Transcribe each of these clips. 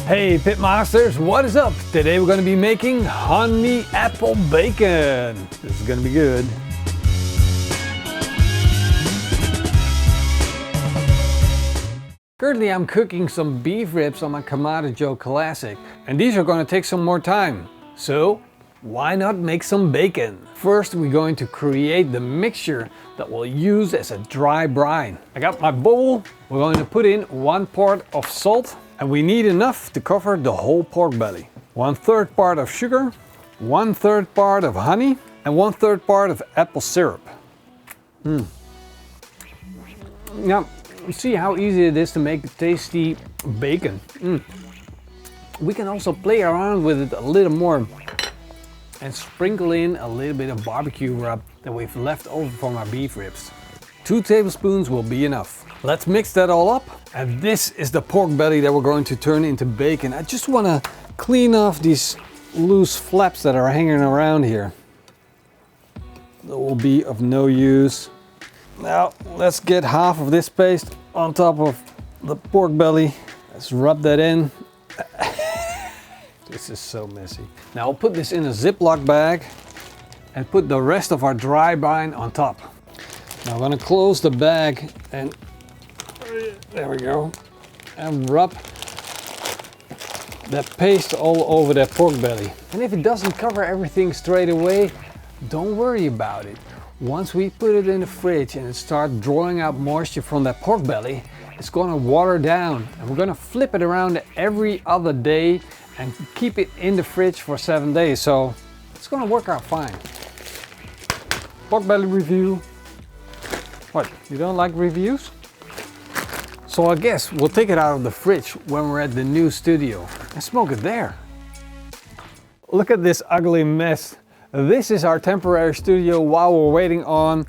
Hey Pitmasters, what is up? Today we're going to be making honey apple bacon. This is going to be good. Currently I'm cooking some beef ribs on my Kamado Joe Classic, and these are going to take some more time. So why not make some bacon? First we're going to create the mixture that we'll use as a dry brine. I got my bowl. We're going to put in 1 part of salt. And we need enough to cover the whole pork belly. 1/3 part of sugar, 1/3 part of honey, and 1/3 part of apple syrup. Now, you see how easy it is to make tasty bacon. We can also play around with it a little more and sprinkle in a little bit of barbecue rub that we've left over from our beef ribs. 2 tablespoons will be enough. Let's mix that all up. And this is the pork belly that we're going to turn into bacon. I just want to clean off these loose flaps that are hanging around here. That will be of no use. Now let's get half of this paste on top of the pork belly. Let's rub that in. This is so messy. Now I'll put this in a Ziploc bag and put the rest of our dry brine on top. Now I'm going to close the bag and there we go, and rub that paste all over that pork belly. And if it doesn't cover everything straight away, don't worry about it. Once we put it in the fridge and it starts drawing out moisture from that pork belly, it's going to water down, and we're going to flip it around every other day and keep it in the fridge for 7 days, so it's going to work out fine. Pork belly review. What, you don't like reviews? So I guess we'll take it out of the fridge when we're at the new studio and smoke it there. Look at this ugly mess. This is our temporary studio while we're waiting on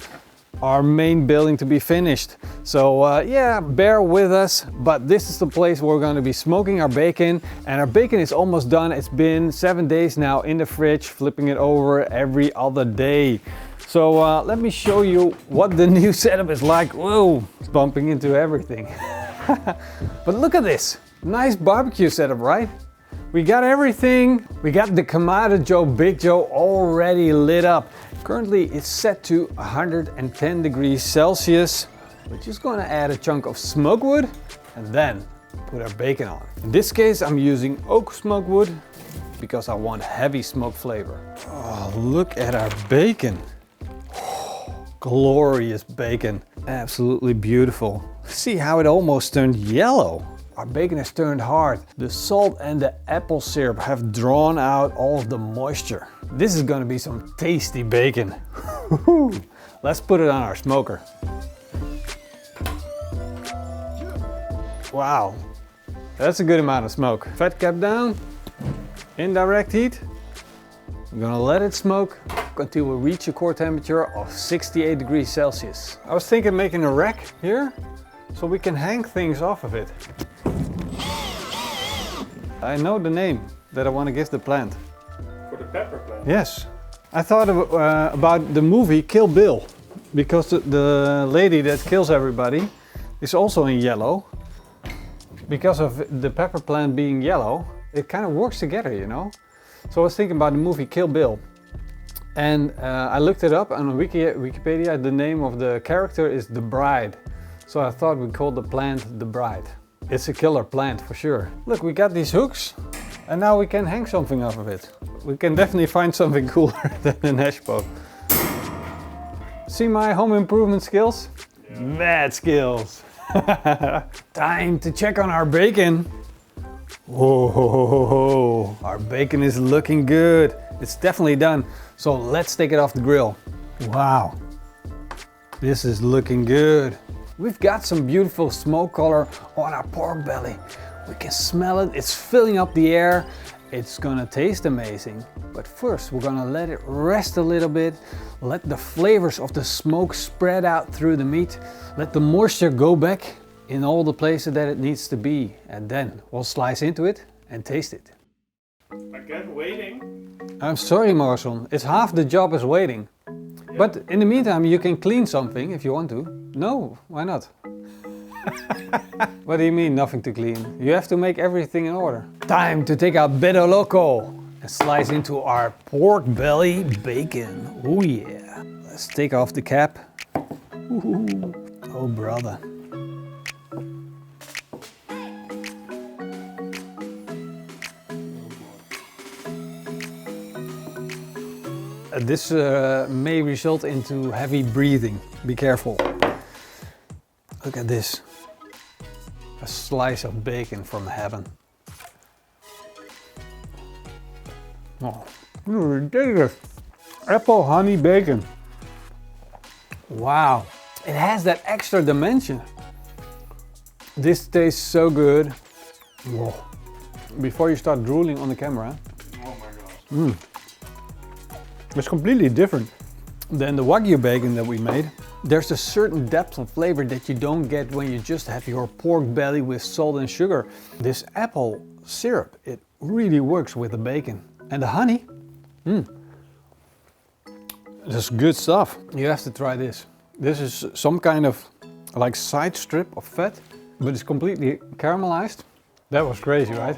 our main building to be finished. So yeah, bear with us, but this is the place where we're going to be smoking our bacon, and our bacon is almost done. It's been 7 days now in the fridge, flipping it over every other day. So let me show you what the new setup is like. Whoa, it's bumping into everything. But look at this, nice barbecue setup, right? We got everything. We got the Kamado Joe Big Joe already lit up. Currently it's set to 110 degrees Celsius. We're just gonna add a chunk of smoke wood and then put our bacon on. In this case I'm using oak smoke wood because I want heavy smoke flavor. Oh, look at our bacon. Glorious bacon, absolutely beautiful. See how it almost turned yellow. Our bacon has turned hard. The salt and the apple syrup have drawn out all of the moisture. This is going to be some tasty bacon. Let's put it on our smoker. Wow, that's a good amount of smoke. Fat cap down, indirect heat. We're gonna let it smoke until we reach a core temperature of 68 degrees Celsius. I was thinking making a rack here so we can hang things off of it. I know the name that I want to give the plant. For the pepper plant? Yes. I thought about the movie Kill Bill, because the lady that kills everybody is also in yellow. Because of the pepper plant being yellow, it kind of works together, you know? So I was thinking about the movie Kill Bill, and I looked it up on Wikipedia. The name of the character is the Bride, so I thought we'd call the plant the Bride. It's a killer plant for sure. Look, we got these hooks, and now we can hang something off of it. We can definitely find something cooler than an hash bow. See my home improvement skills? Yeah. Mad skills. Time to check on our bacon. Whoa, our bacon is looking good. It's definitely done. So let's take it off the grill. Wow, this is looking good. We've got some beautiful smoke color on our pork belly. We can smell it, it's filling up the air. It's gonna taste amazing. But first we're gonna let it rest a little bit. Let the flavors of the smoke spread out through the meat. Let the moisture go back in all the places that it needs to be, and then we'll slice into it and taste it. Again, waiting. I'm sorry, Marcel, it's half the job is waiting. Yeah. But in the meantime you can clean something if you want to. No, why not? What do you mean nothing to clean? You have to make everything in order. Time to take out Beto Loco and slice into our pork belly bacon. Oh yeah. Let's take off the cap. Ooh. Oh brother. This may result into heavy breathing. Be careful. Look at this. A slice of bacon from heaven. Oh, ridiculous. Apple honey bacon. Wow. It has that extra dimension. This tastes so good. Whoa. Before you start drooling on the camera. Oh my god. It's completely different than the Wagyu bacon that we made. There's a certain depth of flavor that you don't get when you just have your pork belly with salt and sugar. This apple syrup, it really works with the bacon. And the honey, this is good stuff. You have to try this. This is some kind of like side strip of fat, but it's completely caramelized. That was crazy, right?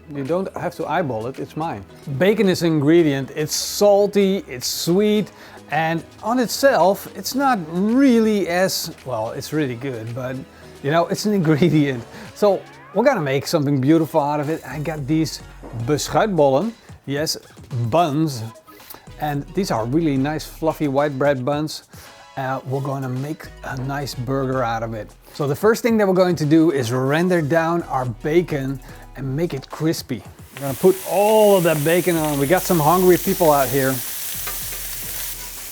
You don't have to eyeball it, it's mine. Bacon is an ingredient, it's salty, it's sweet, and on itself, it's not really as, well, it's really good, but you know, it's an ingredient. So we're gonna make something beautiful out of it. I got these beschuitbollen, yes, buns, and these are really nice fluffy white bread buns. We're gonna make a nice burger out of it. So the first thing that we're going to do is render down our bacon and make it crispy. We're gonna put all of that bacon on. We got some hungry people out here.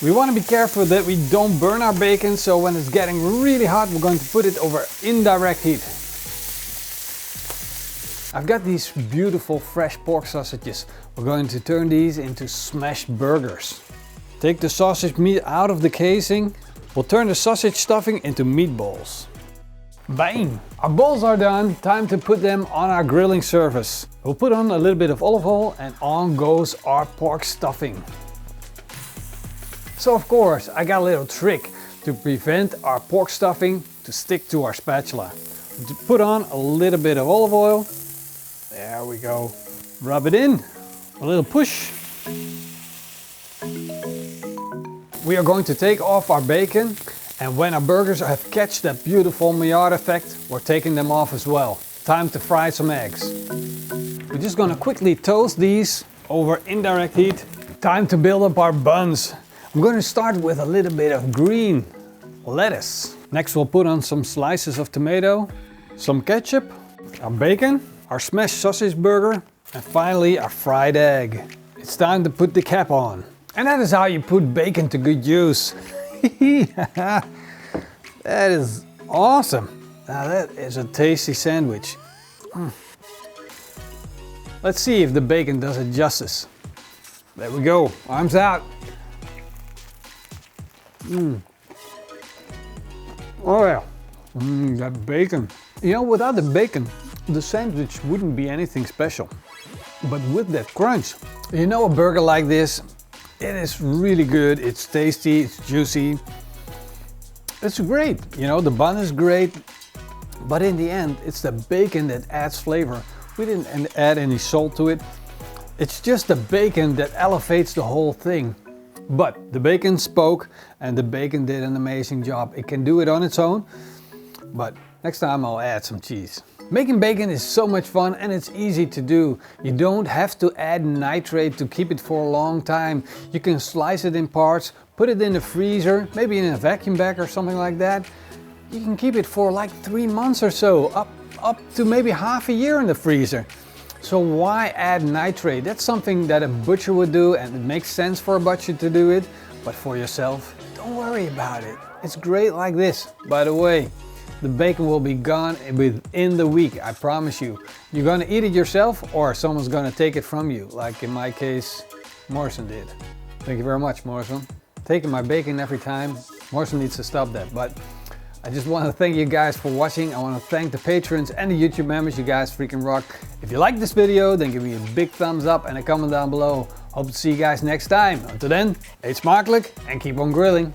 We want to be careful that we don't burn our bacon, so when it's getting really hot, we're going to put it over indirect heat. I've got these beautiful fresh pork sausages. We're going to turn these into smashed burgers. Take the sausage meat out of the casing. We'll turn the sausage stuffing into meatballs. Bang! Our balls are done. Time to put them on our grilling surface. We'll put on a little bit of olive oil and on goes our pork stuffing. So of course, I got a little trick to prevent our pork stuffing to stick to our spatula. Put on a little bit of olive oil. There we go. Rub it in. A little push. We are going to take off our bacon, and when our burgers have catch that beautiful Maillard effect, we're taking them off as well. Time to fry some eggs. We're just gonna quickly toast these over indirect heat. Time to build up our buns. I'm going to start with a little bit of green lettuce. Next we'll put on some slices of tomato, some ketchup, our bacon, our smashed sausage burger, and finally our fried egg. It's time to put the cap on. And that is how you put bacon to good use. That is awesome. Now that is a tasty sandwich. Let's see if the bacon does it justice. There we go, arms out. Oh yeah, that bacon. You know, without the bacon, the sandwich wouldn't be anything special. But with that crunch, you know, a burger like this, it is really good, it's tasty, it's juicy. It's great, you know, the bun is great, but in the end, it's the bacon that adds flavor. We didn't add any salt to it. It's just the bacon that elevates the whole thing. But the bacon spoke and the bacon did an amazing job. It can do it on its own, but next time I'll add some cheese. Making bacon is so much fun and it's easy to do. You don't have to add nitrate to keep it for a long time. You can slice it in parts, put it in the freezer, maybe in a vacuum bag or something like that. You can keep it for like 3 months or so, up to maybe half a year in the freezer. So why add nitrate? That's something that a butcher would do, and it makes sense for a butcher to do it. But for yourself, don't worry about it. It's great like this. By the way, the bacon will be gone within the week, I promise you. You're gonna eat it yourself or someone's gonna take it from you, like in my case, Morrison did. Thank you very much, Morrison. Taking my bacon every time. Morrison needs to stop that, but I just want to thank you guys for watching. I want to thank the patrons and the YouTube members. You guys freaking rock. If you like this video, then give me a big thumbs up and a comment down below. Hope to see you guys next time. Until then, eet smakelijk and keep on grilling.